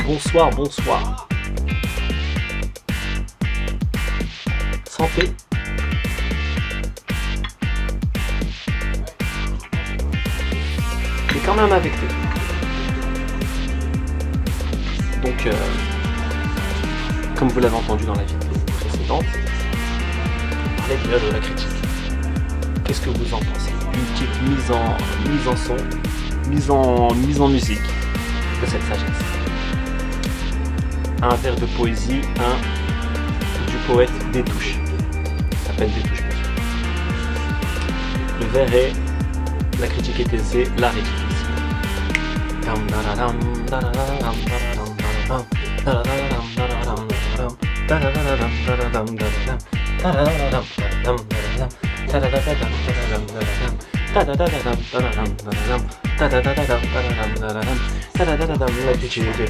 bonsoir, bonsoir. Santé. Mais quand même avec lui. Donc, comme vous l'avez entendu dans la vidéo précédente, on parlait déjà de la critique. Qu'est-ce que vous en pensez? Une petite mise en son, mise en musique de cette sagesse. Un vers de poésie, du poète Détouche. Ça s'appelle Détouche, bien sûr. Le vers est la critique est aisée, l'art est difficile. La critique est aisée, la critique est aisée, la critique est aisée, la critique est aisée, la critique est aisée, la critique est aisée, l'art est difficile, la critique est aisée,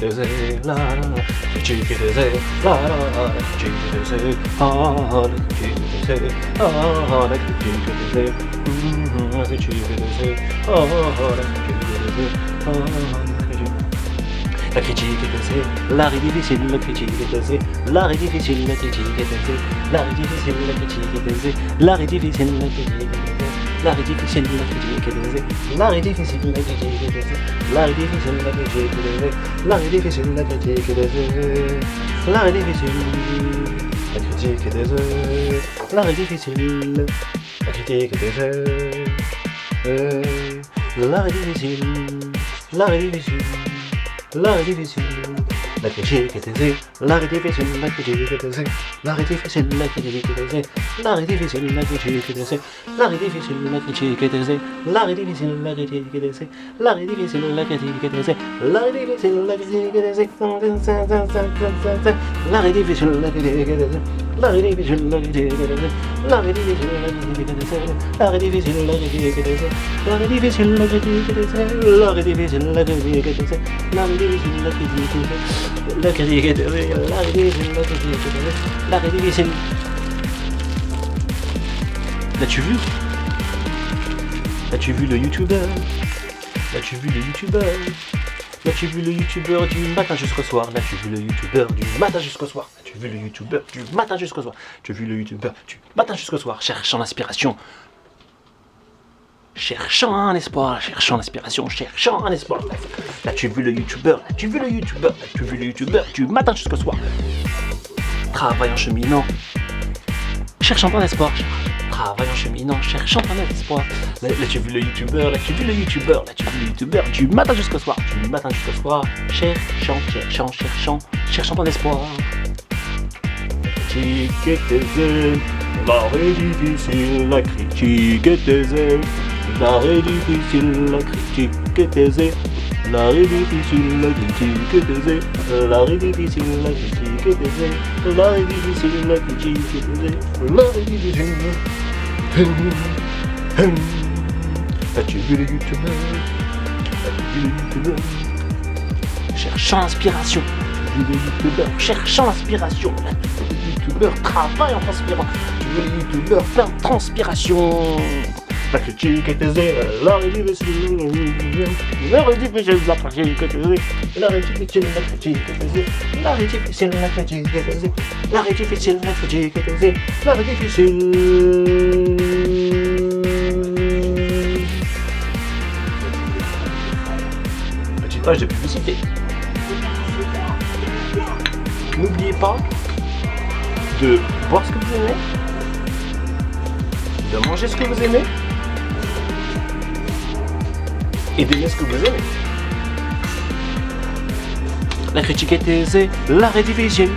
l'art est difficile, la critique est aisée, l'art est difficile, la critique est aisée, l'art est difficile, la critique est aisée, l'art est difficile, la critique est aisée, l'art est difficile, la critique est aisée, l'art est difficile, la critique est aisée, l'art est difficile, la critique est aisée, l'art est difficile, la critique est aisée, l'art est difficile, la critique est aisée, l'art est difficile, l'art est difficile. L'art est difficile, la critique est aisée, l'art est difficile, la critique est aisée, l'art est difficile, la critique est aisée, l'art est difficile, la critique est aisée, l'art est difficile, la critique est aisée, l'art est difficile, la critique est aisée, l'art est difficile, la critique est aisée, l'art est difficile, la critique est aisée, l'art est difficile, la critique est aisée, l'art est difficile, la critique est aisée, l'art est difficile, la critique est aisée, l'art est difficile, la critique est aisée, l'art est difficile, la critique est aisée, l'art est difficile, la critique est aisée, l'art est difficile, la critique est aisée, la critique est aisée, l'art est difficile, la critique est aisée, l'art est difficile. L'as-tu vu? L'as-tu vu le youtubeur? L'as-tu vu le youtubeur? L'as-tu vu le youtubeur du matin jusqu'au soir? L'as-tu vu le youtubeur du matin jusqu'au soir? L'as-tu vu le youtubeur du matin jusqu'au soir? Tu as vu le youtubeur du matin jusqu'au soir, cherchant l'inspiration, cherchant un espoir, cherchant l'inspiration, cherchant un espoir. L'as-tu vu le youtubeur? L'as-tu vu le youtubeur? L'as-tu vu le youtubeur du matin jusqu'au soir? Travaillant, cheminant, cherchant un espoir. Travaillant, cheminant, cherchant un espoir. L'as-tu vu le youtubeur? L'as-tu vu le youtubeur? L'as-tu vu le youtubeur du matin jusqu'au soir? Du matin jusqu'au soir, cherchant un espoir. La critique est aisée, l'art est difficile, la critique est aisée, l'art est difficile, la critique est aisée, l'art est difficile, la critique est aisée, l'art est difficile, la critique est aisée, l'art est difficile, la critique est aisée, l'art est difficile. As-tu vu le youtubeur? As-tu vu le youtubeur? Cherchant l'inspiration. As-tu vu le youtubeur? Cherchant l'inspiration. As-tu vu le youtubeur? Travaille en transpirant. Tu veux le youtubeur? Plein de transpiration. La critique est aisée, l'art est difficile, l'art est difficile, la critique est aisée, l'art est difficile, la critique est aisée, l'art est difficile, la critique est aisée, l'art est difficile, la critique est aisée, l'art est difficile. Petite page de publicité. N'oubliez pas de boire ce que vous aimez, de manger ce que vous aimez, et d'aimer ce que vous aimez. La critique est aisée, l'art est difficile.